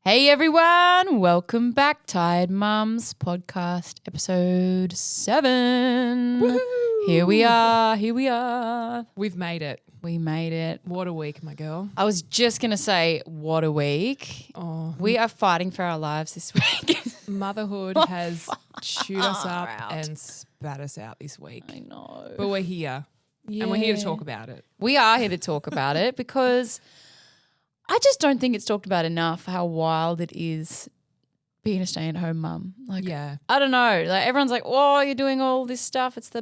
Hey everyone, welcome back. Tired Mums podcast episode 7. Woo-hoo! Here we are. We've made it. We made it. What a week, my girl. I was just going to say, what a week. Oh, We are fighting for our lives this week. motherhood has chewed us up out. and spat us out this week. I know. But we're here and we're here to talk about it. We are here to talk about it because I just don't think it's talked about enough how wild it is being a stay-at-home mum. Like, Yeah. I don't know. Like everyone's like, "Oh, you're doing all this stuff. It's the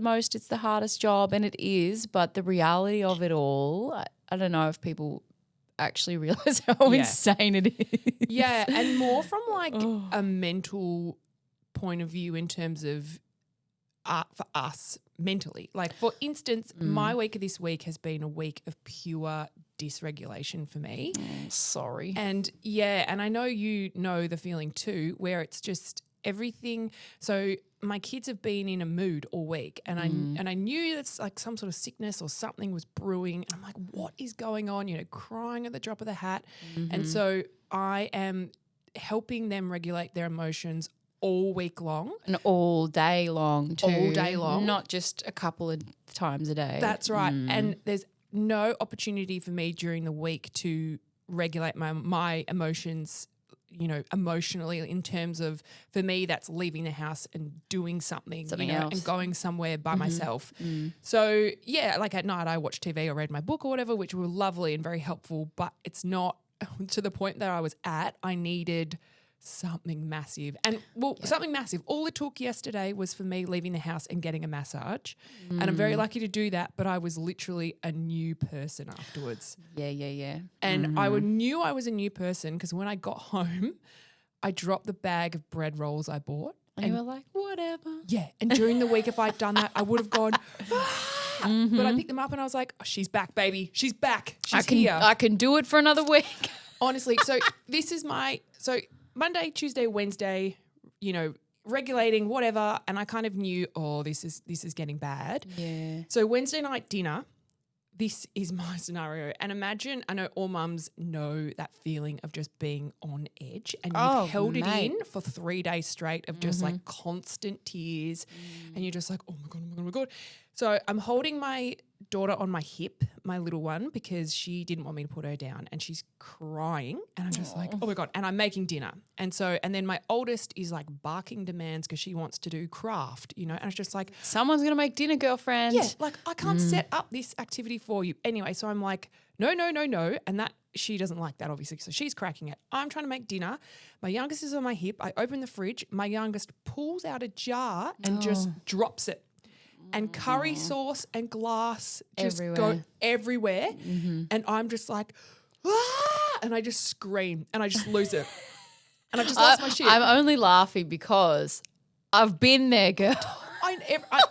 hardest job," and it is. But the reality of it all, I don't know if people actually realize how Yeah. insane it is. Yeah, and more from like a mental point of view in terms of for us mentally. Like, for instance, my week of this week has been a week of pure dysregulation for me. Sorry. And yeah, and I know you know the feeling too, where it's just everything. So my kids have been in a mood all week, and I knew it's like some sort of sickness or something was brewing. And I'm like, what is going on? You know, crying at the drop of the hat. And so I am helping them regulate their emotions all week long. And all day long too. All day long. Not just a couple of times a day. That's right. And there's no opportunity for me during the week to regulate my emotions, you know, emotionally, in terms of, for me, that's leaving the house and doing something you know, else. and going somewhere by myself. So yeah, like at night I watch TV or read my book or whatever, which were lovely and very helpful, but it's not to the point that I was at. I needed something massive. And something massive. All it took yesterday was for me leaving the house and getting a massage. And I'm very lucky to do that, but I was literally a new person afterwards. Yeah. And I knew I was a new person because when I got home, I dropped the bag of bread rolls I bought. And you were like, whatever. Yeah. And during the week, if I'd done that, I would have gone, but I picked them up and I was like, oh, she's back, baby. She's back. She's here. I can do it for another week. Honestly. So this is Monday, Tuesday, Wednesday, you know, regulating, whatever. And I kind of knew, this is getting bad. Yeah. So Wednesday night dinner, this is my scenario. And imagine, I know all mums know that feeling of just being on edge, and you've held it in for 3 days straight of just like constant tears. And you're just like, oh my God. So I'm holding my daughter on my hip, my little one, because she didn't want me to put her down, and she's crying, and I'm just like, oh my God. And I'm making dinner. And then my oldest is like barking demands because she wants to do craft, you know, and it's just like, Someone's going to make dinner, girlfriend. yeah, like I can't set up this activity for you. Anyway, so I'm like, no. And that she doesn't like that, obviously. So she's cracking it. I'm trying to make dinner. My youngest is on my hip. I open the fridge. My youngest pulls out a jar and just drops it. And curry sauce and glass just go everywhere. And I'm just like, and I just scream and I just lose it. And I just lost my shit. I'm only laughing because I've been there, girl.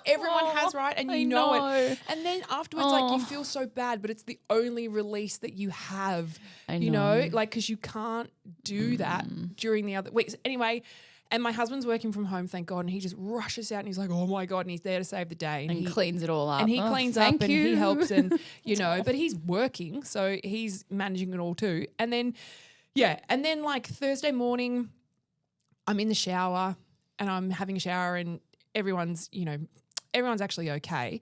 Everyone has, right? And you know it. And then afterwards, like, you Oh. feel so bad, but it's the only release that you have, I you know, know. like, because you can't do that during the other weeks. Anyway, and my husband's working from home, thank God, and he just rushes out and he's like, oh my God, and he's there to save the day. And he cleans it all up. And he cleans up thank and you. he helps and, you know, but he's working, so he's managing it all too. And then, like Thursday morning, I'm in the shower and I'm having a shower and everyone's actually okay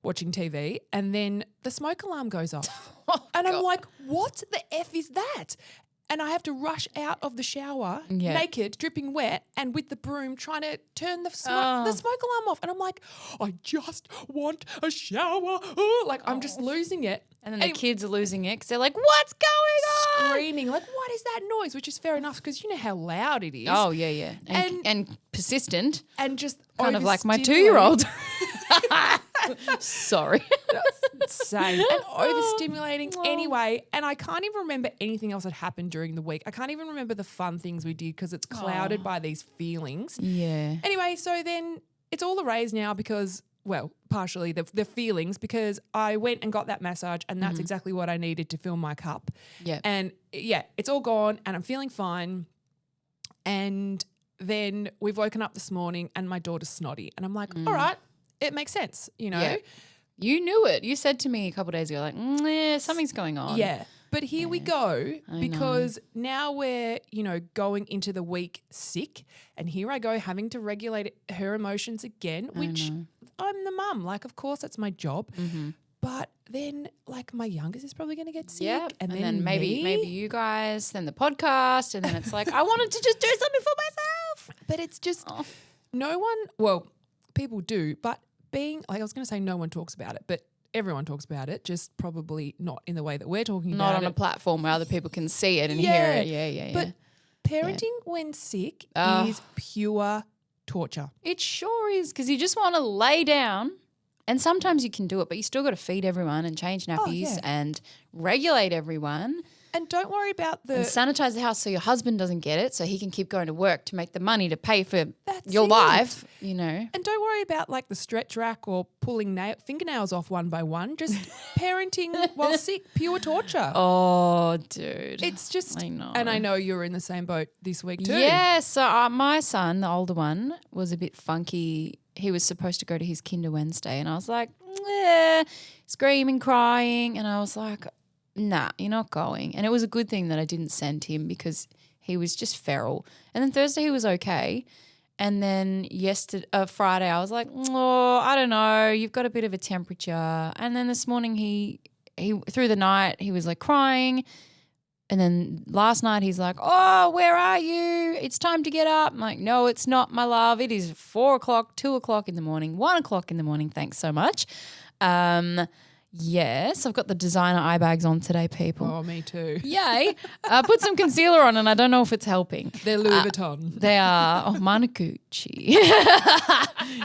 watching TV. And then the smoke alarm goes off. And I'm like, what the F is that? And I have to rush out of the shower, naked, dripping wet, and with the broom trying to turn the smoke alarm off. And I'm like, I just want a shower. Like, I'm just losing it. And then the kids are losing it because they're like, what's going on? Screaming, like, what is that noise? Which is fair enough because you know how loud it is. Oh, yeah. And persistent. And just Kind of like my overstimulating. 2-year-old. Sorry. Same. And overstimulating anyway. And I can't even remember anything else that happened during the week. I can't even remember the fun things we did because it's clouded by these feelings. Yeah. Anyway, so then it's all erased now because, well, partially the feelings, because I went and got that massage and that's exactly what I needed to fill my cup. Yeah. And it's all gone and I'm feeling fine. And then we've woken up this morning and my daughter's snotty. And I'm like, all right, it makes sense, you know. Yeah. You knew it. You said to me a couple of days ago, like, something's going on. Yeah. But here we go, because now we're, going into the week sick, and here I go having to regulate her emotions again, which I'm the mum. Like, of course, that's my job. Mm-hmm. But then, like, my youngest is probably going to get sick. Yeah. And then maybe you guys, then the podcast, and then it's like, I wanted to just do something for myself. But it's just no one, well, people do, but being, like I was going to say no one talks about it, but everyone talks about it, just probably not in the way that we're talking about it. Not on a platform where other people can see it and hear it. Yeah. But parenting when sick is pure torture. It sure is, because you just want to lay down, and sometimes you can do it, but you still got to feed everyone and change nappies and regulate everyone. And don't worry about and sanitize the house so your husband doesn't get it, so he can keep going to work to make the money to pay for your life, And don't worry about like the stretch rack or pulling fingernails off one by one. Just parenting while sick, pure torture. Oh, dude. It's just, I know. And I know you're in the same boat this week too. Yeah, so my son, the older one, was a bit funky. He was supposed to go to his Kinder Wednesday, and I was like, screaming, crying, and I was like, nah, you're not going. And it was a good thing that I didn't send him, because he was just feral. And then Thursday he was okay. And then Friday I was like, I don't know, you've got a bit of a temperature. And then this morning he through the night he was like crying. And then last night he's like, oh, where are you? It's time to get up. I'm like, no, it's not, my love. It is 4 o'clock, 2 o'clock in the morning, 1 o'clock in the morning. Thanks so much. Yes, I've got the designer eye bags on today, people. Oh, me too. Yay. Put some concealer on, and I don't know if it's helping. They're Louis Vuitton. They are. Oh, mine are Gucci.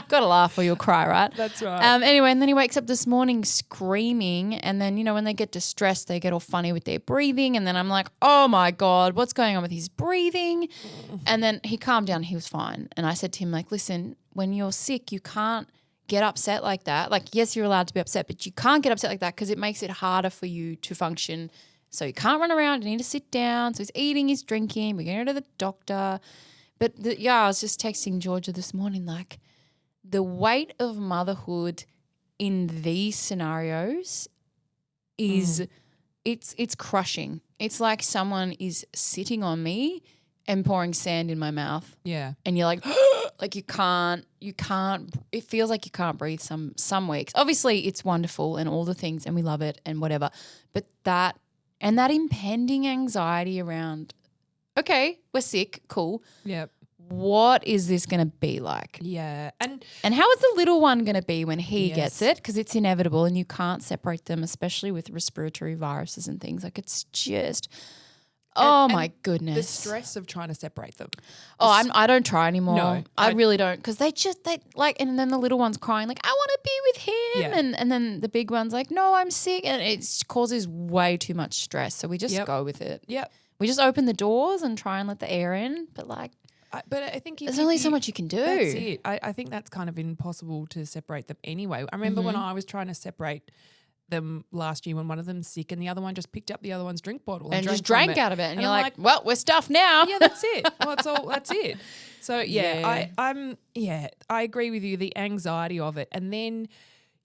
Got to laugh or you'll cry, right? That's right. Anyway, and then he wakes up this morning screaming, and then, when they get distressed, they get all funny with their breathing, and then I'm like, oh, my God, what's going on with his breathing? And then he calmed down. He was fine. And I said to him, like, listen, when you're sick, you can't get upset like that. Like, yes, you're allowed to be upset, but you can't get upset like that, because it makes it harder for you to function. So you can't run around. You need to sit down. So he's eating, he's drinking. We're going to the doctor. But I was just texting Georgia this morning, like, the weight of motherhood in these scenarios is it's crushing. It's like someone is sitting on me and pouring sand in my mouth. Yeah. And you're like, like you can't, it feels like you can't breathe some weeks. Obviously it's wonderful and all the things, and we love it and whatever. But that impending anxiety around, okay, we're sick, cool. Yep. What is this going to be like? Yeah. And how is the little one going to be when he gets it? Because it's inevitable, and you can't separate them, especially with respiratory viruses and things. Like, it's just... my goodness. The stress of trying to separate them. I don't try anymore. No. I really don't, because they and then the little one's crying like, I want to be with him. Yeah. And then the big one's like, no, I'm sick. And it causes way too much stress. So we just go with it. Yep. We just open the doors and try and let the air in. But but I think there's only so much you can do. That's it. I think that's kind of impossible to separate them anyway. I remember when I was trying to separate them last year, when one of them's sick and the other one just picked up the other one's drink bottle and just drank out of it, and you're I'm like, well, we're stuffed now. Yeah, that's it. Well, that's it. So I agree with you, the anxiety of it. And then,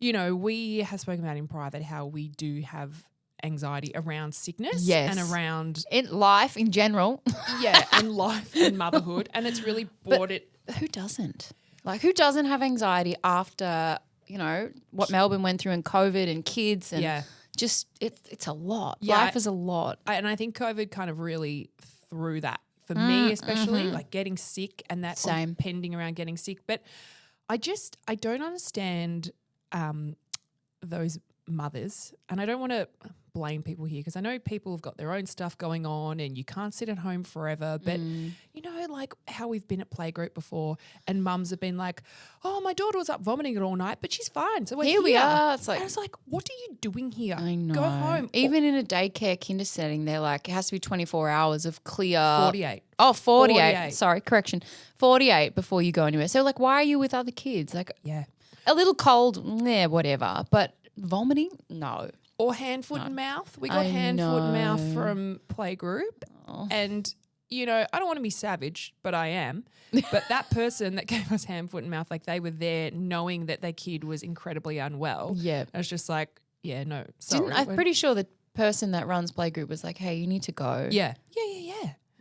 we have spoken about in private how we do have anxiety around sickness and around in life in general. and life and motherhood. And it's really brought it. Who doesn't? Like, who doesn't have anxiety after what Melbourne went through and COVID and kids and just it's a lot. Yeah, life is a lot. And I think COVID kind of really threw that for me, especially like getting sick and that pending around getting sick. But I don't understand those mothers, and I don't want to blame people here, because I know people have got their own stuff going on and you can't sit at home forever. But, like how we've been at playgroup before and mums have been like, oh, my daughter was up vomiting all night, but she's fine. So here we are. It's like, and I was like, what are you doing here? I know. Go home. Even in a daycare kinder setting, they're like, it has to be 24 hours of clear. 48. Oh, 48. Sorry, correction. 48 before you go anywhere. So like, why are you with other kids? Like, a little cold, whatever. But vomiting, no. Or hand, foot and mouth. We got hand, foot and mouth from playgroup. And, I don't want to be savage, but I am. But that person that gave us hand, foot and mouth, like they were there knowing that their kid was incredibly unwell. Yeah. I was just like, no, sorry. I'm pretty sure that person that runs playgroup was like, hey, you need to go. Yeah.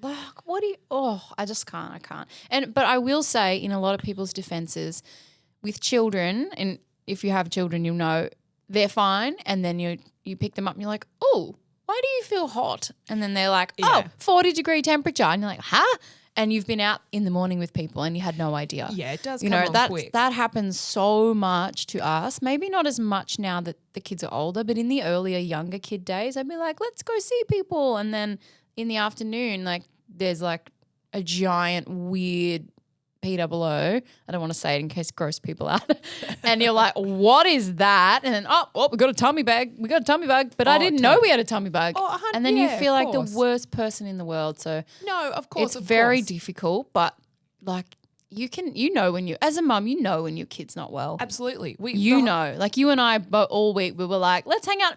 Like, what do you, I just can't. I can't. But I will say, in a lot of people's defenses, with children, and if you have children, you'll know they're fine. And then you pick them up and you're like, oh, why do you feel hot? And then they're like, 40-degree temperature. And you're like, huh? And you've been out in the morning with people and you had no idea. Yeah, it does you come know, on quick. That happens so much to us. Maybe not as much now that the kids are older, but in the earlier, younger kid days, I'd be like, let's go see people. And then in the afternoon, like, there's like a giant weird POO. I don't want to say it in case it gross people out. And you're like, what is that? And then, we got a tummy bag. But I didn't know we had a tummy bag. And then you feel like the worst person in the world. So no, of course, it's very difficult, but like you know when you, as a mum, you know when your kid's not well. Absolutely. Know. Like you and I all week we were like, let's hang out.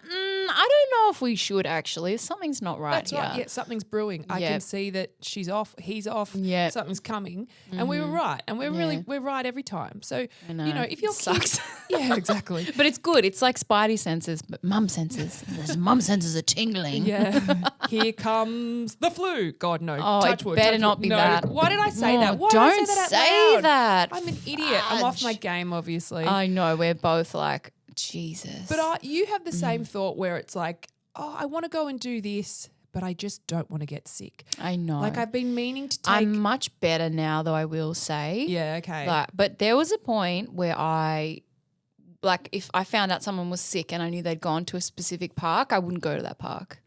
I don't know if we should actually. Something's not right. That's right. Yeah, something's brewing. I can see that she's off, he's off, something's coming. And we were right. And we're right every time. So, you know, if your sucks. Yeah, exactly. But it's good. It's like spidey senses, but mum senses. Mum senses are tingling. Yeah. Here comes the flu. God, no. Oh, touch it wood. better not be that. Why did I say that? Why don't did I say that say out loud? that. I'm an idiot. I'm off my game, obviously. I know. We're both like, Jesus. But you have the same thought where it's like, I want to go and do this, but I just don't want to get sick. I know. Like I've been meaning to take. I'm much better now, though, I will say. Yeah, okay. But there was a point where if I found out someone was sick and I knew they'd gone to a specific park, I wouldn't go to that park.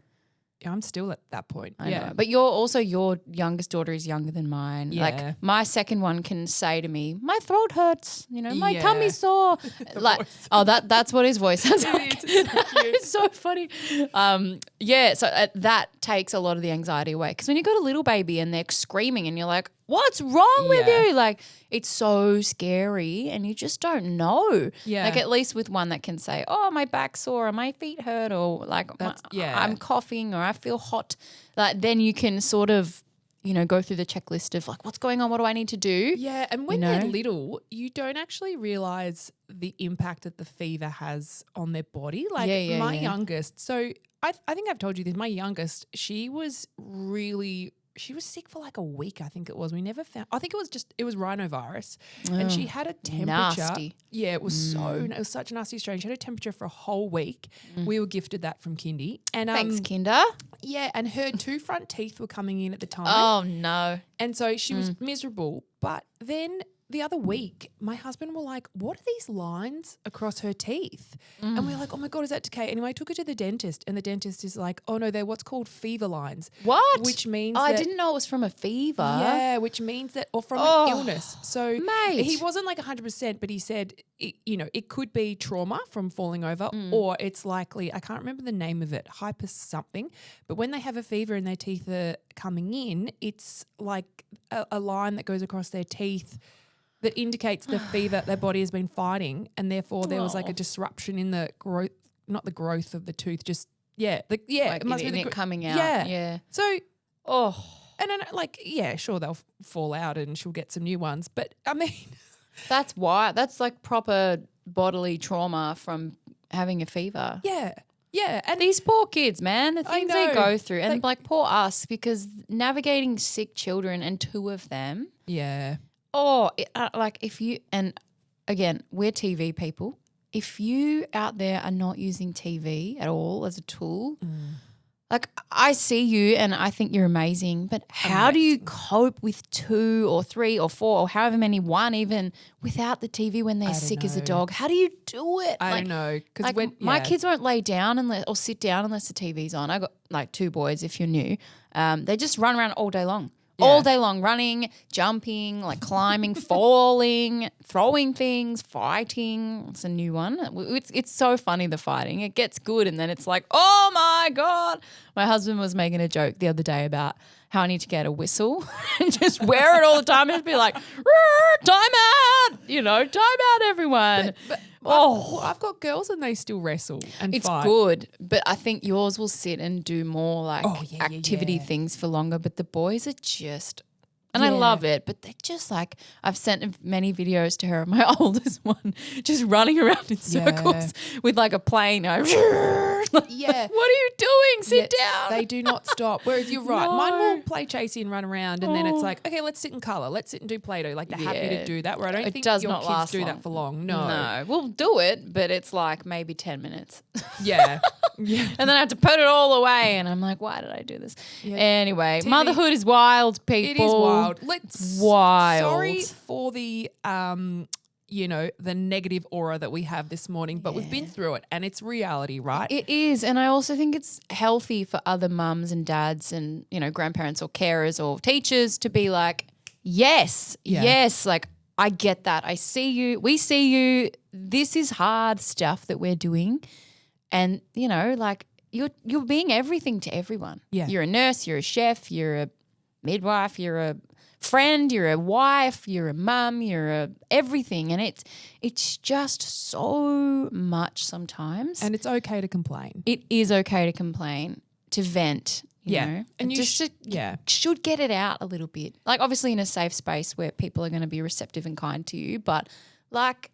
Yeah, I'm still at that point. I know. But your youngest daughter is younger than mine. Yeah. Like my second one can say to me, my throat hurts, you know, my tummy's sore. Like, that's what his voice sounds like. It's so funny. So that takes a lot of the anxiety away. Because when you've got a little baby and they're screaming and you're like, what's wrong with you? Like, it's so scary and you just don't know. Yeah. Like, at least with one that can say, oh, my back's sore or my feet hurt or like I'm coughing or I feel hot. Like, then you can sort of, you know, go through the checklist of like, what's going on? What do I need to do? Yeah. And when they're little, you don't actually realise the impact that the fever has on their body. Like my youngest, so I think I've told you this, my youngest, she was sick for like a week, I think it was. We never found, I think it was rhinovirus and she had a temperature. Nasty. Yeah, it was it was such a nasty strain. She had a temperature for a whole week. We were gifted that from Kindy. And thanks, Kinder. Yeah, and her two front teeth were coming in at the time. Oh, no. And so she was miserable. But then the other week, my husband were like, what are these lines across her teeth? And we were like, oh my God, is that decay? Anyway, I took her to the dentist and the dentist is like, oh no, they're what's called fever lines. What? Which means I didn't know it was from a fever. Yeah, which means that, or from an illness. So mate. He wasn't like 100%, but he said, it could be trauma from falling over or it's likely, I can't remember the name of it, hyper something, but when they have a fever and their teeth are coming in, it's like a line that goes across their teeth that indicates the fever their body has been fighting, and therefore there was like a disruption in the growth, not the growth of the tooth, just like it must be it coming out. Yeah. So and then sure they'll fall out and she'll get some new ones, but I mean that's why that's like proper bodily trauma from having a fever. Yeah. Yeah, and these poor kids, man, the things they go through, and like poor us, because navigating sick children and two of them. Yeah. If you, and again, we're TV people. If you out there are not using TV at all as a tool, like I see you and I think you're amazing, but how do you cope with 2 or 3 or 4 or however many, one even, without the TV when they're sick as a dog? How do you do it? I don't know. Because my kids won't lay down or sit down unless the TV's on. I got like 2 boys, if you're new. They just run around all day long. All day long, running, jumping, like climbing, falling, throwing things, fighting. It's a new one. It's so funny, the fighting. It gets good and then it's like, oh my God. My husband was making a joke the other day about how I need to get a whistle and just wear it all the time and be like, time out, time out everyone. But I've got girls and they still wrestle and it's fight. Good, but I think yours will sit and do more like activity things for longer. But the boys are just And I love it, but they're just like, I've sent many videos to her of my oldest one just running around in circles with like a plane. Yeah. What are you doing? Sit down. They do not stop. Whereas you're right. No. Mine will play chasey and run around, and then it's like, okay, let's sit and colour. Let's sit and do Play-Doh. Like they're happy to do that. Where I don't think does your not kids last do long. that for long. No. No, we'll do it, but it's like maybe 10 minutes. Yeah. And then I have to put it all away, and I'm like, why did I do this? Yeah. Anyway, motherhood is wild, people. It is wild. Let's wild. Sorry for the the negative aura that we have this morning, but we've been through it and it's reality, right? It is, and I also think it's healthy for other mums and dads and, grandparents or carers or teachers to be like, yes, like I get that. I see you. We see you. This is hard stuff that we're doing. And, like you're being everything to everyone. Yeah. You're a nurse, you're a chef, you're a midwife, you're a friend, you're a wife, you're a mum, you're a everything. And it's just so much sometimes. And it's okay to complain. It is okay to complain, to vent, you know. And you should get it out a little bit. Like obviously in a safe space where people are going to be receptive and kind to you, but like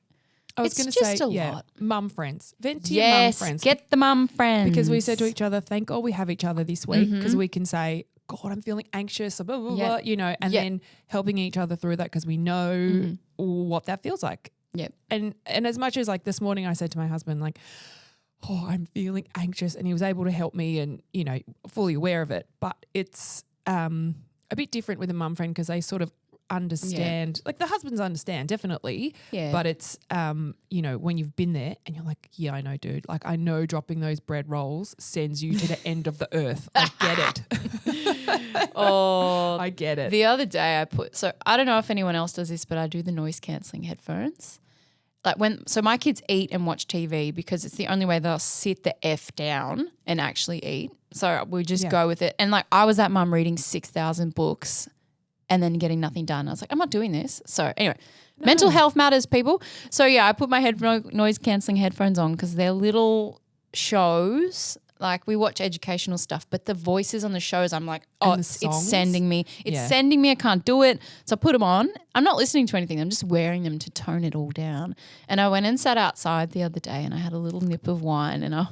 I was going to say, lot. mum friends. Vent to your mum friends. Get the mum friends. Because we said to each other, thank God we have each other this week because we can say, God, I'm feeling anxious, blah, blah, blah, and then helping each other through that because we know what that feels like. Yep. And as much as like this morning I said to my husband, like, oh, I'm feeling anxious, and he was able to help me and, fully aware of it. But it's a bit different with a mum friend because they sort of understand, like the husbands understand definitely, but it's when you've been there and you're like, yeah, I know, dude, like I know dropping those bread rolls sends you to the end of the earth. I get it. I get it. The other day so I don't know if anyone else does this, but I do the noise cancelling headphones. Like so my kids eat and watch TV because it's the only way they'll sit the F down and actually eat. So we just go with it. And like I was that mum reading 6,000 books and then getting nothing done. I was like, I'm not doing this. So anyway, mental health matters, people. So I put my noise cancelling headphones on because they're little shows. Like we watch educational stuff, but the voices on the shows, I'm like, it's sending me. It's sending me. I can't do it. So I put them on. I'm not listening to anything. I'm just wearing them to tone it all down. And I went and sat outside the other day and I had a little nip of wine and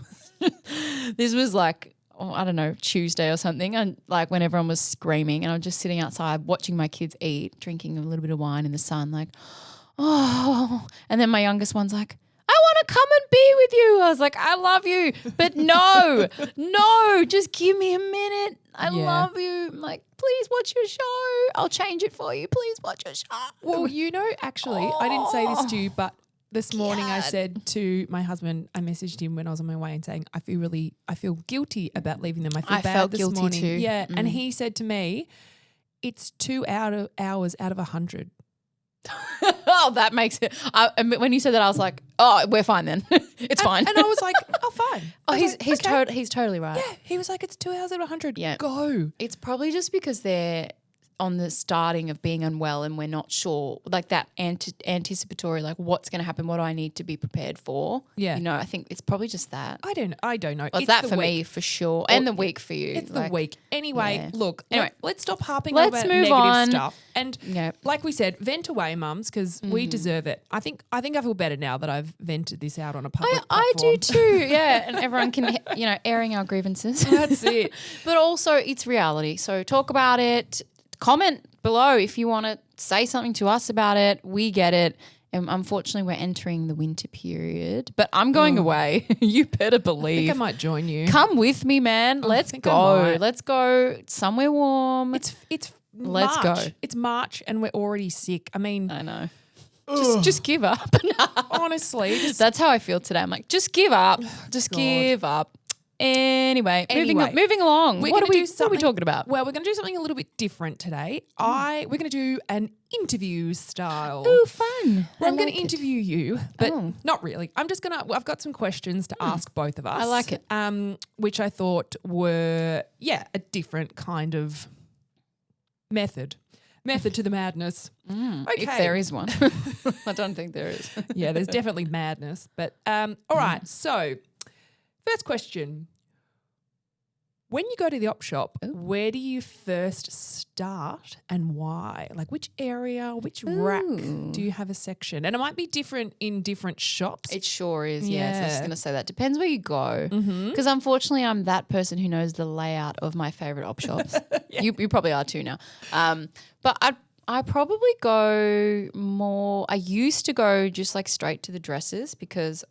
this was like, I don't know, Tuesday or something, and like when everyone was screaming and I'm just sitting outside watching my kids eat, drinking a little bit of wine in the sun, like, oh. And then my youngest one's like, I want to come and be with you. I was like, I love you, but no, just give me a minute. I love you. I'm like, please watch your show. I'll change it for you. Please watch your show. Well, actually, I didn't say this to you, but this morning I said to my husband, I messaged him when I was on my way and saying, I feel guilty about leaving them. I feel bad felt this guilty morning. too. Yeah. And he said to me, it's 2 hours out of 100. Oh, that makes it. When you said that, I was like, oh, we're fine then. It's fine. And I was like, oh, fine. He's totally right. Yeah. He was like, it's 2 hours out of 100. Yeah. Go. It's probably just because they're on the starting of being unwell and we're not sure, like that anticipatory, like what's going to happen, what do I need to be prepared for? Yeah. I think it's probably just that. I don't know. Well, it's that for me for sure, and the week for you. It's the week. Anyway, look, let's stop harping let's over move negative on. stuff. And like we said, vent away, mums, because we deserve it. I think I feel better now that I've vented this out on a public platform. I do too, yeah. And everyone can, airing our grievances. That's it. But also it's reality. So talk about it. Comment below if you want to say something to us about it. We get it. And unfortunately, we're entering the winter period. But I'm going away. You better believe. I think I might join you. Come with me, man. Let's go. Let's go somewhere warm. It's Let's March. go. It's March and we're already sick. I mean, I know. Just give up. Honestly. That's how I feel today. I'm like, just give up. Just give up. Anyway, moving along. What are we talking about? Well, we're going to do something a little bit different today. We're going to do an interview style. Oh, fun. Well, I'm going to interview you, but not really. I've got some questions to ask both of us. I like it. Which I thought were, a different kind of method to the madness. Okay. If there is one. I don't think there is. Yeah, there's definitely madness. But all right, so first question. When you go to the op shop, where do you first start and why? Like which area, which rack do you have a section? And it might be different in different shops. It sure is, yeah. So I was just going to say that. Depends where you go. Mm-hmm. Because unfortunately I'm that person who knows the layout of my favourite op shops. You probably are too now. But I probably go more – I used to go just like straight to the dresses because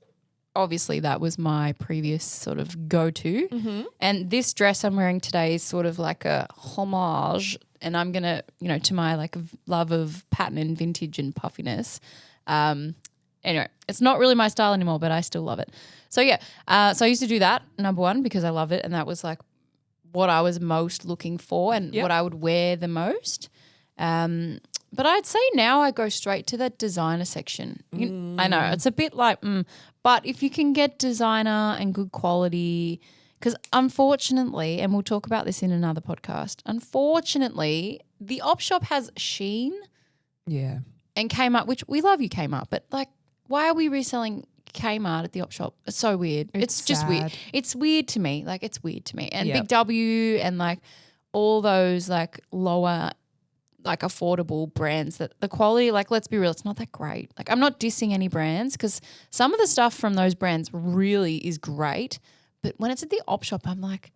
obviously that was my previous sort of go-to. Mm-hmm. And this dress I'm wearing today is sort of like a homage, and I'm going to, to my like love of pattern and vintage and puffiness. Anyway, it's not really my style anymore, but I still love it. So yeah, so I used to do that, number one, because I love it, and that was like what I was most looking for and what I would wear the most. But I'd say now I go straight to that designer section. I know it's a bit like, but if you can get designer and good quality, because unfortunately, and we'll talk about this in another podcast, unfortunately, the op shop has Shein and Kmart, which we love you Kmart, but like, why are we reselling Kmart at the op shop? It's so weird. It's just weird. It's weird to me. Like, it's weird to me. And Big W and like all those like lower like affordable brands that the quality, like let's be real, it's not that great. Like I'm not dissing any brands because some of the stuff from those brands really is great, but when it's at the op shop, I'm like,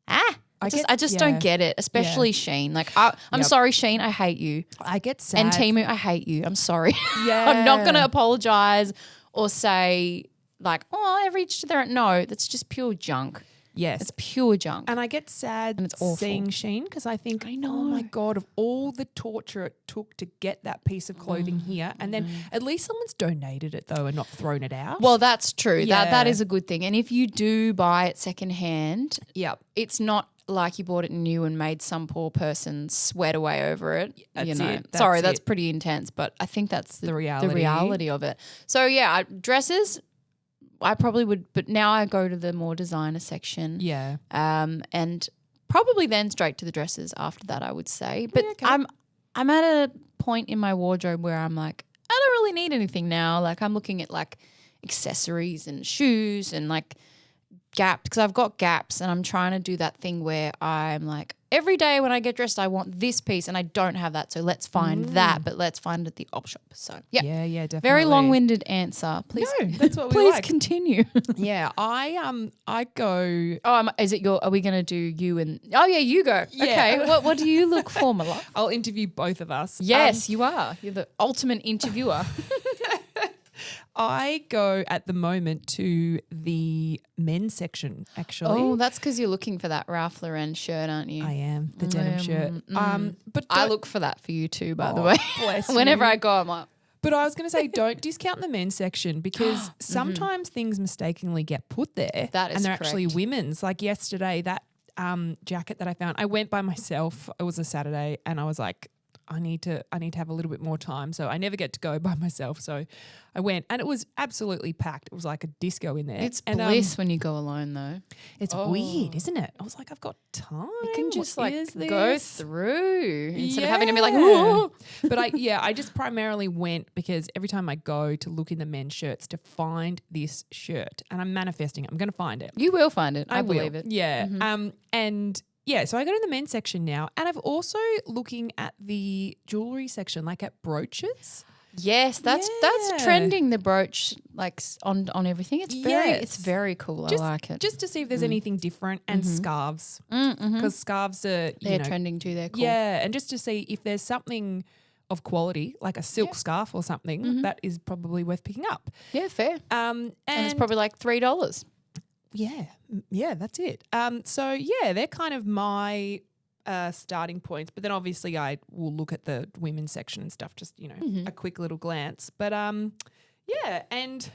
I just don't get it, especially Shein. Like I'm sorry, Shein, I hate you. I get sad. And Temu, I hate you. I'm sorry. Yeah. I'm not going to apologize or say like, oh, every each to their own. No, that's just pure junk. Yes. It's pure junk. And I get sad and it's awful. Seeing Shein because I think, I know. oh my God, of all the torture it took to get that piece of clothing here, and then at least someone's donated it though and not thrown it out. Well, that's true. Yeah. That is a good thing. And if you do buy it secondhand, it's not like you bought it new and made some poor person sweat away over it. That's pretty intense, but I think that's the reality of it. So yeah, dresses, I probably would, but now I go to the more designer section. Yeah. And probably then straight to the dresses after that, I would say. But I'm at a point in my wardrobe where I'm like, I don't really need anything now. Like I'm looking at like accessories and shoes and like gaps, because I've got gaps, and I'm trying to do that thing where I'm like, every day when I get dressed, I want this piece and I don't have that. So let's find that, but let's find it at the op shop. So yeah, definitely. Very long-winded answer. Please, no, that's what we please like. Continue. Yeah, I go. Oh, is it your? Are we going to do you and? Oh yeah, you go. Yeah. Okay. What do you look for, my love? I'll interview both of us. Yes, you are. You're the ultimate interviewer. I go at the moment to the men's section, actually. Oh, that's because you're looking for that Ralph Lauren shirt, aren't you? I am, the denim shirt. But I look for that for you too, by the way. Bless Whenever you. I go, I'm like, but I was going to say, don't discount the men's section because sometimes things mistakenly get put there. That is and they're actually correct. women's. Like yesterday, that jacket that I found, I went by myself. It was a Saturday, and I was like, I need to have a little bit more time. So I never get to go by myself. So I went, and it was absolutely packed. It was like a disco in there. it's bliss when you go alone though. It's weird, isn't it? I was like, I've got time. You can just What like is go this? through instead of having to be like, whoa. But I just primarily went because every time I go to look in the men's shirts to find this shirt, and I'm manifesting it. I'm going to find it. You will find it. I will. believe it. Yeah. And yeah, so I go to the men's section now, and I've also looking at the jewelry section, like at brooches. Yes, that's trending, the brooch like on everything. It's very cool. I like it. Just to see if there's anything different, and scarves, because scarves are they're trending too. They're cool. Yeah, and just to see if there's something of quality, like a silk scarf or something, that is probably worth picking up. Yeah, fair. And it's probably like $3. Yeah, that's it. So yeah, they're kind of my starting points. But then obviously I will look at the women's section and stuff, just, a quick little glance. But yeah, and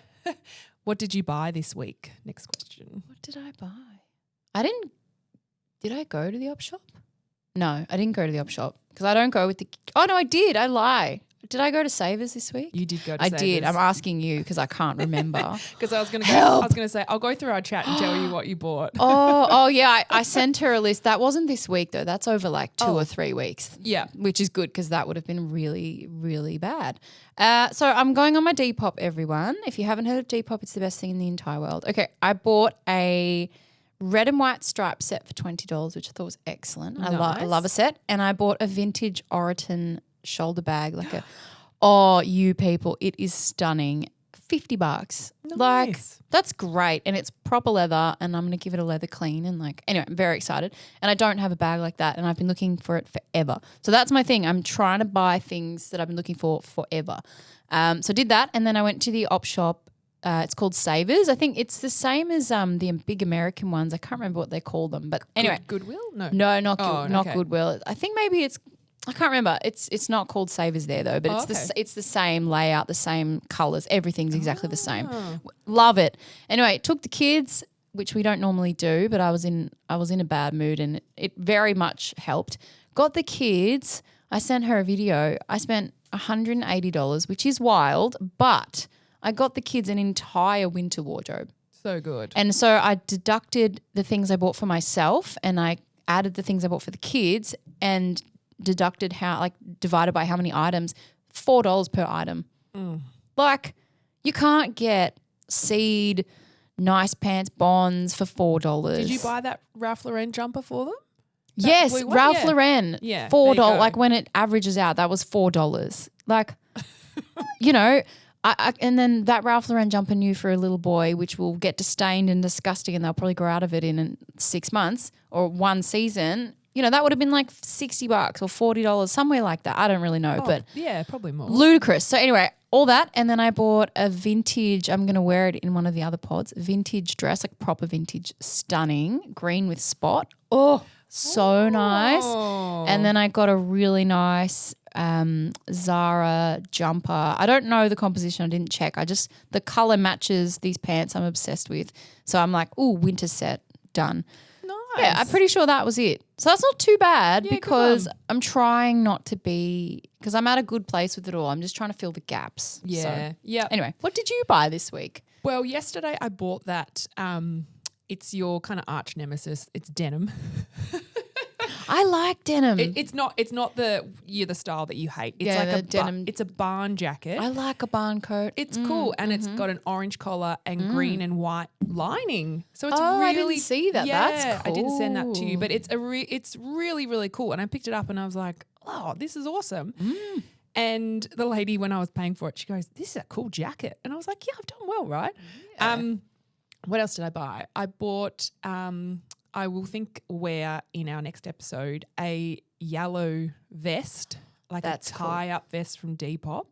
what did you buy this week? Next question. What did I buy? Did I go to the op shop? No, I didn't go to the op shop because I don't go with oh no, I did. I lie. Did I go to Savers this week? You did go to I Savers. did. I'm asking you because I can't remember. Because I was going to say, I'll go through our chat and tell you what you bought. Oh yeah. I sent her a list. That wasn't this week though. That's over like 2 or 3 weeks. Yeah. Which is good because that would have been really, really bad. So I'm going on my Depop, everyone. If you haven't heard of Depop, it's the best thing in the entire world. Okay. I bought a red and white striped set for $20, which I thought was excellent. I love a set. And I bought a vintage Oroton shoulder bag, you people, it is stunning. $50. Nice. Like, that's great. And it's proper leather, and I'm going to give it a leather clean. And anyway, I'm very excited. And I don't have a bag like that, and I've been looking for it forever. So that's my thing. I'm trying to buy things that I've been looking for forever. So I did that, and then I went to the op shop. It's called Savers. I think it's the same as the big American ones. I can't remember what they call them. But anyway. Goodwill? No, not Goodwill. I think maybe I can't remember. It's not called Savers there though, but it's the same layout, the same colours. Everything's exactly the same. Love it. Anyway, took the kids, which we don't normally do, but I was in a bad mood, and it very much helped. Got the kids. I sent her a video. I spent $180, which is wild, but I got the kids an entire winter wardrobe. So good. And so I deducted the things I bought for myself, and I added the things I bought for the kids, and deducted divided by how many items, $4 per item. Like, you can't get Seed, nice pants, Bonds for $4. Did you buy that Ralph Lauren jumper for them? Yes, Ralph Lauren, Yeah, $4. there you go. Like, when it averages out, that was $4. Like, you know, and then that Ralph Lauren jumper new for a little boy, which will get stained and disgusting, and they'll probably grow out of it in 6 months or one season. You know, that would have been like $60 or $40, somewhere like that. I don't really know, but yeah, probably more. Ludicrous. So anyway, all that, and then I bought a vintage, I'm going to wear it in one of the other pods, vintage dress, like proper vintage, stunning, green with spot. Oh, so nice. And then I got a really nice Zara jumper. I don't know the composition. I didn't check. The color matches these pants I'm obsessed with. So I'm like, ooh, winter set, done. Nice. Yeah, I'm pretty sure that was it. So that's not too bad, Yeah, because I'm trying not to be, because I'm at a good place with it all. I'm just trying to fill the gaps. Yeah. So, Yeah. anyway, what did you buy this week? Well, yesterday I bought that. It's your kind of arch nemesis. It's denim. I like denim. It's not the style that you hate. It's like a denim. It's a barn jacket. I like a barn coat. It's cool, and it's got an orange collar and green and white lining. So it's Oh, really, I didn't see that. Yeah, That's I didn't send that to you, cool. but it's really, really cool. And I picked it up and I was like, oh, this is awesome. And the lady, when I was paying for it, she goes, this is a cool jacket. And I was like, yeah, I've done well, right? Yeah. What else did I buy? I bought, I will wear in our next episode, a yellow vest, like That's a tie-up vest from Depop,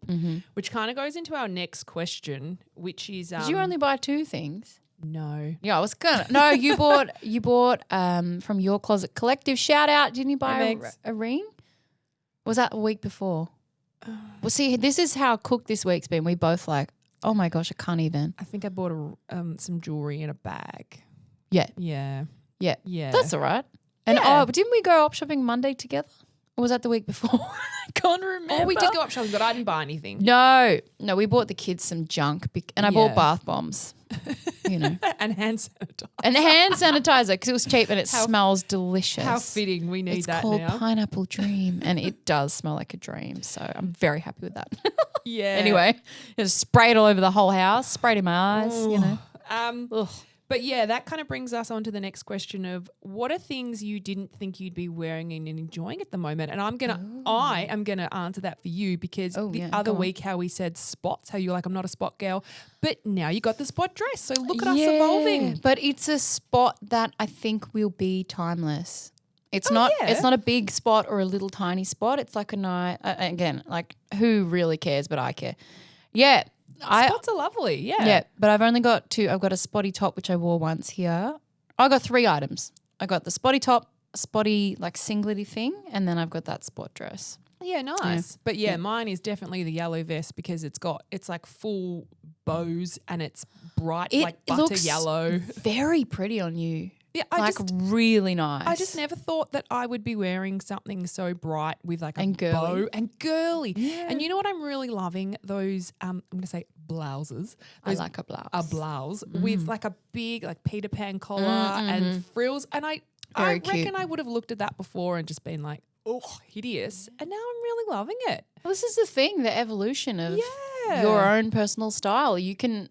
which kind of goes into our next question, which is Did you only buy 2 things? no. Yeah, I was gonna. No, you bought from Your Closet Collective. Shout out! Didn't you buy a ring? Was that a week before? Well, see, this is how cooked this week's been. We both like, oh my gosh, I can't even. I think I bought some jewelry in a bag. Yeah, Yeah. yeah, Yeah. that's all right. And Yeah. but didn't we go op shopping Monday together? Or was that the week before? I can't remember. Oh, we did go up shopping, but I didn't buy anything. No, we bought the kids some junk, and I bought bath bombs, you know, And hand sanitizer. and hand sanitizer because it was cheap and it smells delicious. How fitting. We need It's that called now. Pineapple Dream, and it does smell like a dream. So I'm very happy with that. Yeah. Anyway, just spray it all over the whole house, sprayed in my eyes, you know. Ugh. But yeah, that kind of brings us on to the next question of what are things you didn't think you'd be wearing and enjoying at the moment? And I am gonna answer that for you because the other week how we said spots, how you're like, I'm not a spot girl, but now you got the spot dress. So look at us evolving. But it's a spot that I think will be timeless. It's not a big spot or a little tiny spot. It's like a nice, again, like who really cares, but I care. Yeah. Spots are lovely, yeah. Yeah, but I've only got 2. I've got a spotty top, which I wore once here. I got 3 items. I got the spotty top, spotty like singlety thing, and then I've got that spot dress. Yeah, nice. But yeah, mine is definitely the yellow vest because it's like full bows and it's bright like butter looks yellow. Very pretty on you. Yeah, really nice. I just never thought that I would be wearing something so bright with like a girly. bow and girly. Yeah. And you know what I'm really loving? Those I'm going to say blouses. I like a blouse. A blouse with like a big like Peter Pan collar and frills. And I Very cute. reckon I would have looked at that before and just been like, oh, hideous. And now I'm really loving it. Well, this is the thing, the evolution of Yeah. your own personal style. You can,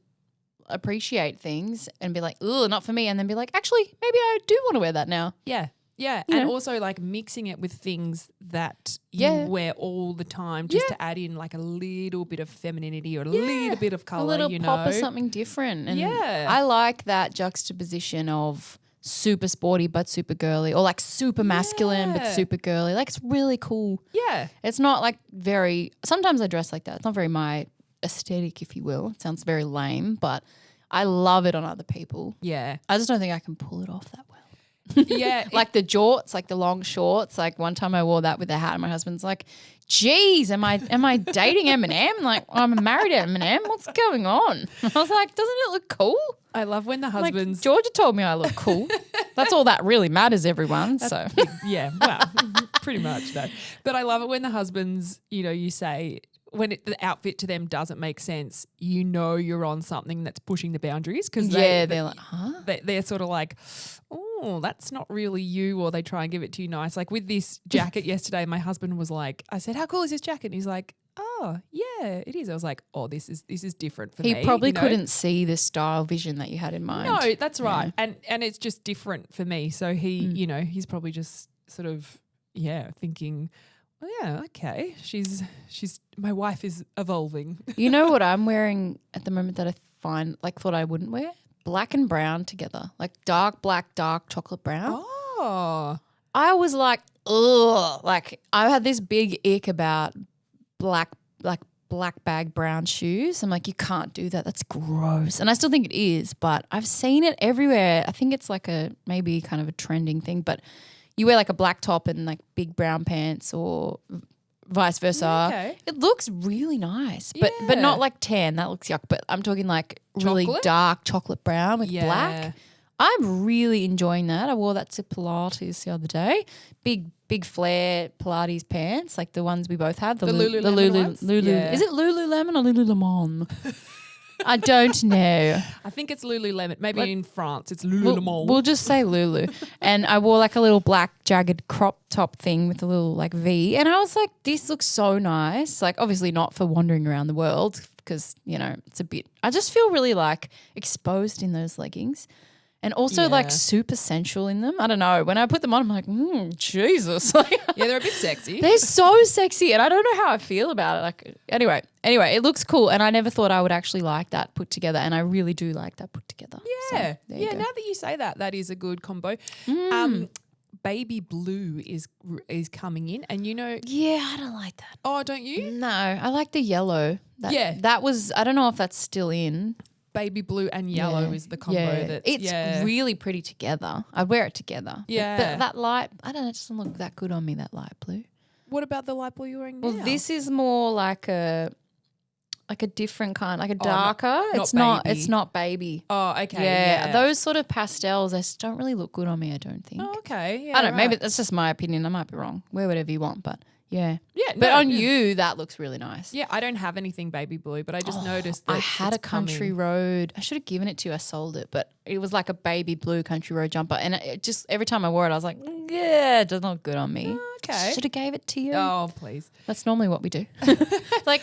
appreciate things and be like, ugh, not for me. And then be like, actually, maybe I do want to wear that now. Yeah. Yeah. You And know. also like mixing it with things that you wear all the time just to add in like a little bit of femininity or a little bit of colour, A little you pop know. of something different. And Yeah. I like that juxtaposition of super sporty but super girly, or like super masculine but Yeah. super girly. Like it's really cool. Yeah. It's not like very – sometimes I dress like that. It's not very my aesthetic, if you will. It sounds very lame, but I love it on other people. Yeah. I just don't think I can pull it off that well. Yeah. Like the jorts, like the long shorts. Like one time I wore that with a hat and my husband's like, geez, am I dating Eminem? Like, I'm married to Eminem. What's going on? I was like, doesn't it look cool? I love when the Like, husbands Georgia told me I look cool. That's all that really matters, everyone. So yeah, well, pretty much though. But I love it when the husbands, you know, you say when the outfit to them doesn't make sense, you know you're on something that's pushing the boundaries because they're like, huh? they're sort of like, oh, that's not really you, or they try and give it to you nice. Like with this jacket yesterday, my husband was like, I said, how cool is this jacket? And he's like, oh, yeah, it is. I was like, oh, this is different for me. He probably you know? couldn't see the style vision that you had in mind. No, that's right. And it's just different for me. So he, you know, he's probably just sort of, thinking, well, yeah, okay. She's my wife is evolving. You know what I'm wearing at the moment that I thought I wouldn't wear? Black and brown together. Like dark black, dark chocolate brown. Oh. I was like, ugh. Like I had this big ick about black bag brown shoes. I'm like, you can't do that. That's gross. And I still think it is, but I've seen it everywhere. I think it's like maybe kind of a trending thing, but you wear like a black top and like big brown pants or vice versa. Okay. It looks really nice, but not like tan. That looks yuck. But I'm talking like really Chocolate? dark chocolate brown with Yeah. black. I'm really enjoying that. I wore that to Pilates the other day. Big flare Pilates pants, like the ones we both have. The Lululemon ones? Yeah. Is it Lululemon or Lululemon? I don't know. I think it's Lululemon. Maybe Like- in France it's We'll, Lululemon. we'll just say Lulu. And I wore like a little black jagged crop top thing with a little like V. And I was like, this looks so nice. Like obviously not for wandering around the world because, you know, it's a bit – I just feel really like exposed in those leggings. And also like super sensual in them. I don't know. When I put them on, I'm like, Jesus. Like, yeah, they're a bit sexy. they're so sexy and I don't know how I feel about it. Like anyway, it looks cool and I never thought I would actually like that put together and I really do like that put together. Yeah. So, there you Yeah, go. now that you say that, that is a good combo. Baby blue is coming in and you know, Yeah, I don't like that. oh, don't you? No, I like the yellow. That was, I don't know if that's still in. Baby blue and yellow is the combo that's It's really pretty together. I'd wear it together. Yeah. But that light, I don't know, it doesn't look that good on me, that light blue. What about the light blue you're wearing now? Well, this is more like a different kind, like a not- darker. not It's baby. not baby. Oh, okay. Yeah, those sort of pastels, they just don't really look good on me, I don't think. Oh, okay. Yeah, I don't know, maybe right. that's just my opinion. I might be wrong. Wear whatever you want, but yeah. Yeah, But no, on yeah. you, that looks really nice. Yeah, I don't have anything baby blue, but I just noticed that I had it's a country coming. road. I should have given it to you. I sold it, but it was like a baby blue country road jumper. And it just every time I wore it, I was like, yeah, it doesn't look good on me. Okay. Should have gave it to you. Oh, please. That's normally what we do. It's like,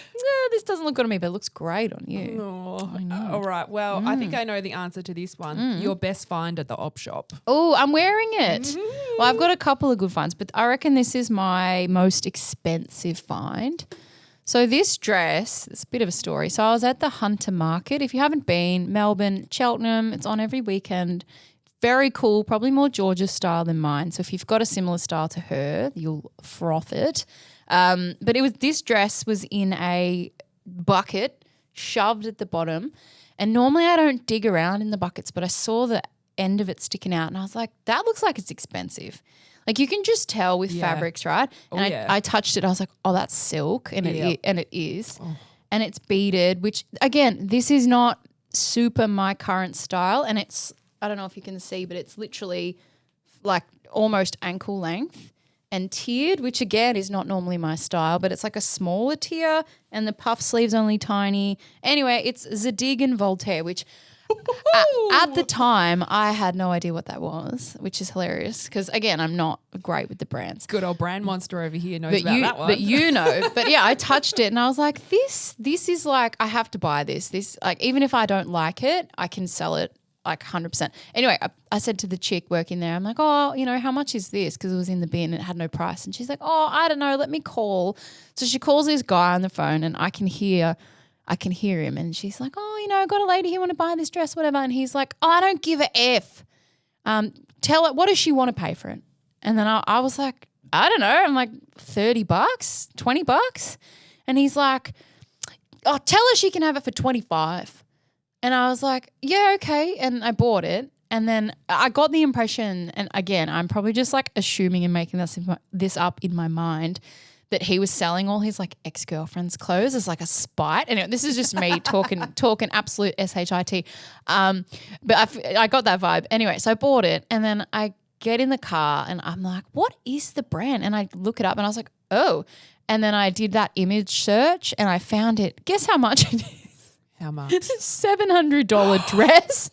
this doesn't look good on me, but it looks great on you. Oh, I know. all right. Well, I think I know the answer to this one. Your best find at the op shop. Oh, I'm wearing it. Well, I've got a couple of good finds, but I reckon this is my most expensive find. So this dress, it's a bit of a story. So I was at the Hunter Market. If you haven't been, Melbourne, Cheltenham, it's on every weekend. Very cool, probably more Georgia style than mine. So if you've got a similar style to her, you'll froth it. But this dress was in a bucket, shoved at the bottom. And normally I don't dig around in the buckets, but I saw the end of it sticking out and I was like, that looks like it's expensive. Like you can just tell with fabrics, right? And I touched it. I was like, oh, that's silk. And it is. And it's beaded, which again, this is not super my current style. And it's, I don't know if you can see, but it's literally like almost ankle length and tiered, which again is not normally my style, but it's like a smaller tier and the puff sleeve's only tiny. Anyway, it's Zadig and Voltaire, which At the time, I had no idea what that was, which is hilarious because, again, I'm not great with the brands. Good old brand monster over here knows about that one. But you know. But yeah, I touched it and I was like, this is like, I have to buy this. This, like, even if I don't like it, I can sell it like 100%. Anyway, I said to the chick working there, I'm like, oh, you know, how much is this? Because it was in the bin and it had no price. And she's like, oh, I don't know. Let me call. So she calls this guy on the phone and I can hear him and she's like, oh, you know, I got a lady who want to buy this dress, whatever. And he's like, oh, I don't give a F. Tell her, what does she want to pay for it? And then I was like, I don't know. I'm like, $30, $20. And he's like, oh, tell her she can have it for 25. And I was like, yeah, okay. And I bought it. And then I got the impression, and again, I'm probably just like assuming and making this up in my mind, that he was selling all his like ex-girlfriend's clothes as like a spite. And this is just me talking absolute shit. But I got that vibe. Anyway, so I bought it and then I get in the car and I'm like, what is the brand? And I look it up and I was like, oh. And then I did that image search and I found it. Guess how much it is? How much? $700 dress.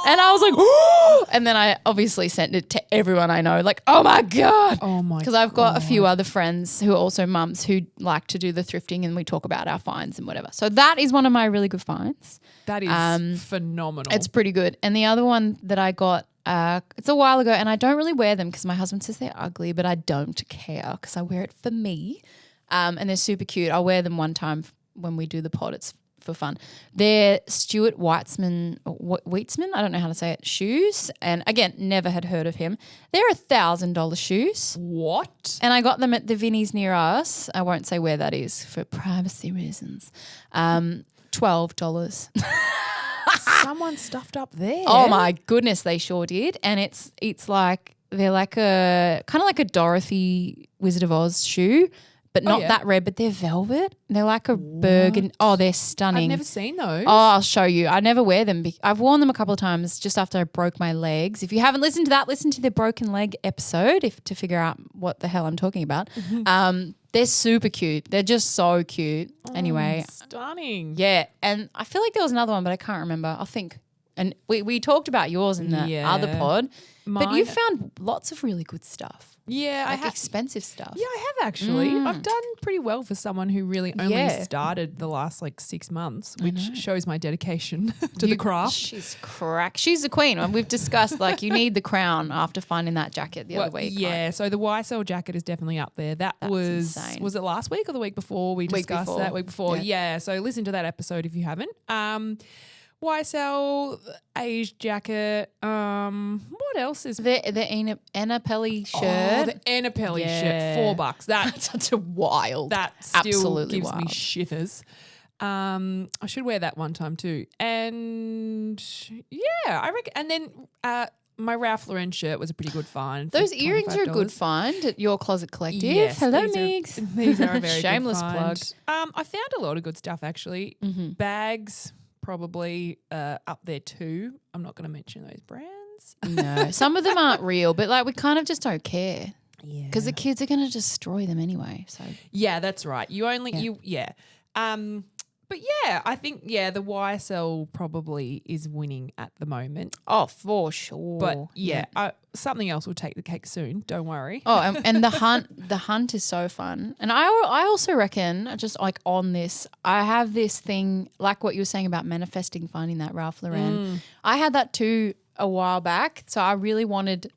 And I was like, oh, and then I obviously sent it to everyone I know, like, oh my God. Oh my God. Because I've got a few other friends who are also mums who like to do the thrifting and we talk about our finds and whatever. So that is one of my really good finds. That is phenomenal. It's pretty good. And the other one that I got, it's a while ago and I don't really wear them because my husband says they're ugly, but I don't care because I wear it for me. And they're super cute. I'll wear them one time when we do the pod. It's for fun. They're Stuart Weitzman, I don't know how to say it, shoes. And again, never had heard of him. They're $1,000 shoes. What? And I got them at the Vinnie's near us. I won't say where that is for privacy reasons. $12. Someone stuffed up there. Oh my goodness, they sure did. And it's like, they're like a, kind of like a Dorothy Wizard of Oz shoe, but not that red, but they're velvet. They're like a burgundy. Oh, they're stunning. I've never seen those. Oh, I'll show you. I never wear them. I've worn them a couple of times just after I broke my legs. If you haven't listened to that, listen to the broken leg episode to figure out what the hell I'm talking about. They're super cute. They're just so cute. Anyway. Stunning. Yeah. And I feel like there was another one, but I can't remember. I'll think. And we talked about yours in the other pod. But you found lots of really good stuff. Yeah, like expensive stuff. Yeah, I have actually. I've done pretty well for someone who really only started the last like 6 months, which shows my dedication to the craft. She's crack. She's the queen. And we've discussed like you need the crown after finding that jacket the other week. Yeah, so the YSL jacket is definitely up there. That's insane. Was it last week or the week before we discussed that? Week before. Yeah, so listen to that episode if you haven't. YSL Age jacket. What else is the Anapelli shirt? Oh, the Anapelli shirt, $4. That's such a wild. That still absolutely gives wild. me shivers. I should wear that one time too. And yeah, I reckon. And then my Ralph Lauren shirt was a pretty good find. Those earrings are a good find at Your Closet Collective. Yes, hello, Migs. These are a very shameless good plug. find. I found a lot of good stuff actually. Bags. Probably up there too. I'm not going to mention those brands. No, some of them aren't real, but like we kind of just don't care. Yeah. Because the kids are going to destroy them anyway. So yeah, that's right. You only but yeah, I think the YSL probably is winning at the moment. Oh, for sure. But something else will take the cake soon. Don't worry. Oh, and the hunt is so fun. And I also reckon, just like on this, I have this thing like what you were saying about manifesting, finding that Ralph Lauren. I had that too a while back. So I really wanted,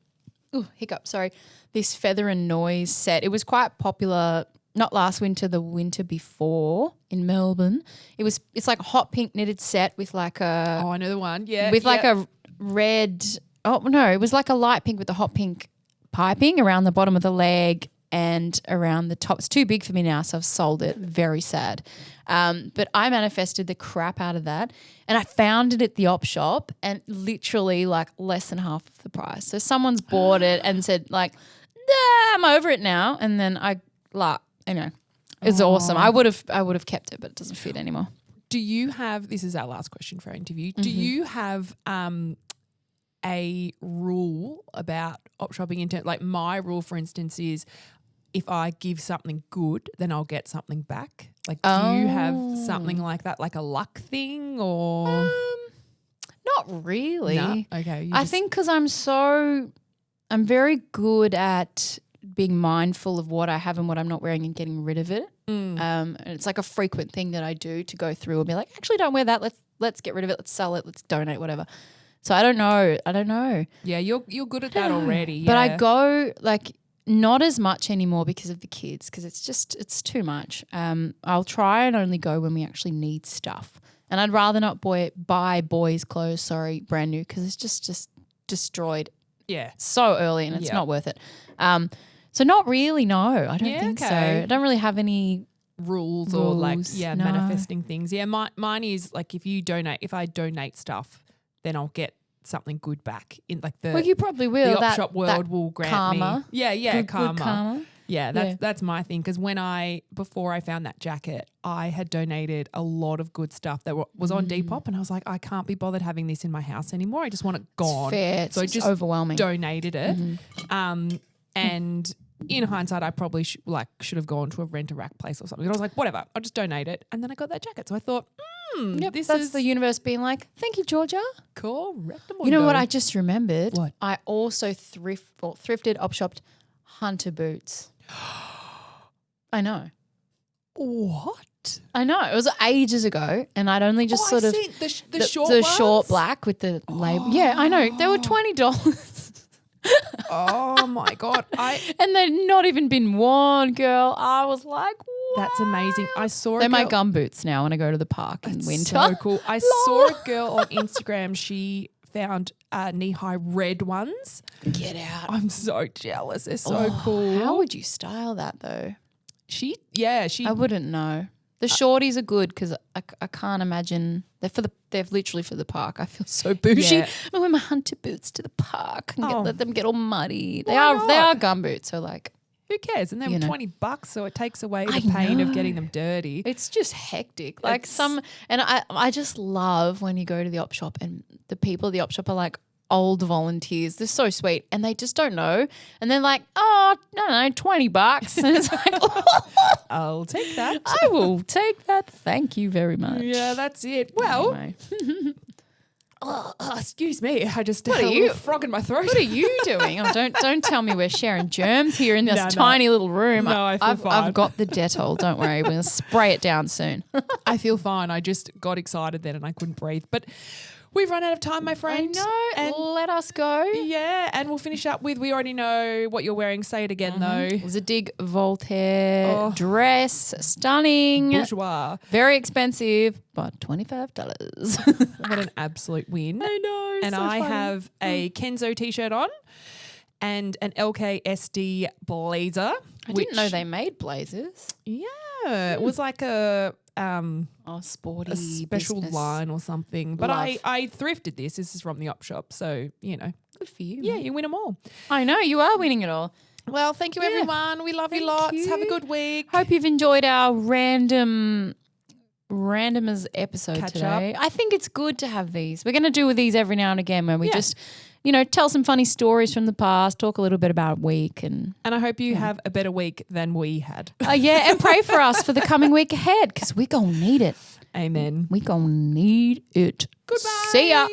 this Feather and Noise set. It was quite popular. Not last winter, the winter before in Melbourne. It's like a hot pink knitted set with like a I know the one. Yeah. With like a red it was like a light pink with a hot pink piping around the bottom of the leg and around the top. It's too big for me now, so I've sold it. Very sad. But I manifested the crap out of that and I found it at the op shop and literally like less than half of the price. So someone's bought it and said like, nah, I'm over it now. And then anyway, it's awesome. I would have kept it, but it doesn't fit anymore. Do you have, this is our last question for our interview, do you have a rule about op shopping? Like my rule, for instance, is if I give something good, then I'll get something back. Like, do you have something like that, like a luck thing or? Not really. No? Okay. I think because I'm very good at being mindful of what I have and what I'm not wearing and getting rid of it. And it's like a frequent thing that I do to go through and be like, actually, don't wear that. Let's get rid of it. Let's sell it. Let's donate, whatever. So I don't know. Yeah, you're good at that already. Yeah. But I go like not as much anymore because of the kids, because it's too much. I'll try and only go when we actually need stuff. And I'd rather not buy boys' clothes, brand new, because it's just destroyed so early and it's not worth it. So not really, no. I don't think so. I don't really have any rules or like manifesting things. Yeah, mine is like if I donate stuff, then I'll get something good back in like the. Well, you probably will. The op shop world will grant karma. me. Yeah, karma. Good karma. Yeah, that's my thing, because before I found that jacket, I had donated a lot of good stuff that was on Depop, and I was like, I can't be bothered having this in my house anymore. I just want it gone. It's fair. So it's I just overwhelming. Donated it. And in hindsight, I probably should have gone to a rent-a-rack place or something. And I was like, whatever, I'll just donate it. And then I got that jacket. So I thought, this is the universe being like, thank you, Georgia. Correct. You know what I just remembered? What? I also thrifted, op-shopped hunter boots. I know. What? I know. It was ages ago, and I'd only just the short the ones? short black with the label. Yeah, I know. They were $20. Oh my God. And they'd not even been worn, girl. I was like, what? That's amazing. I saw They're my gum boots now when I go to the park in winter. So cool. I saw a girl on Instagram. She found knee-high red ones. Get out. I'm so jealous. They're so cool. How would you style that though? She. I wouldn't know. The shorties are good because I can't imagine they're literally for the park. I feel so bougie. Yeah. I wear my hunter boots to the park and let them get all muddy. They Why are not? gum boots, so like who cares? And they were $20, so it takes away the I pain of know. getting them dirty. it's just hectic. Like I just love when you go to the op shop and the people at the op shop are like old volunteers. They're so sweet and they just don't know. And they're like, oh, no, $20. And it's like, I'll take that. I will take that. Thank you very much. Yeah, that's it. Well, Anyway. excuse me. I just What had are a you- little frog in my throat. What are you doing? Oh, don't tell me we're sharing germs here in this tiny little room. No, I feel fine. I've got the Dettol. Don't worry. We're going to spray it down soon. I feel fine. I just got excited then and I couldn't breathe. But we've run out of time, my I friend. know. And Let us go. yeah, and we'll finish up with, we already know what you're wearing. Say it again though. It was a dig Voltaire dress. Stunning. Bourgeois. Very expensive, but $25. What an absolute win. I know. And so I funny. have a Kenzo t-shirt on and an LKSD blazer. I didn't know they made blazers. Yeah, it was like a Sporty a special business. line or something. But Love. I thrifted this. This is from the op shop. So, Good for you. yeah, mate. you win them all. I know you are winning it all. Well, thank you, everyone. We love you Thank lots. you. Have a good week. Hope you've enjoyed our randomers episode Catch today. I think it's good to have these. We're going to do these every now and again where we Yeah. just, tell some funny stories from the past, talk a little bit about week and And I hope you have a better week than we had. and pray for us for the coming week ahead because we're going to need it. Amen. We're going to need it. Goodbye. See ya.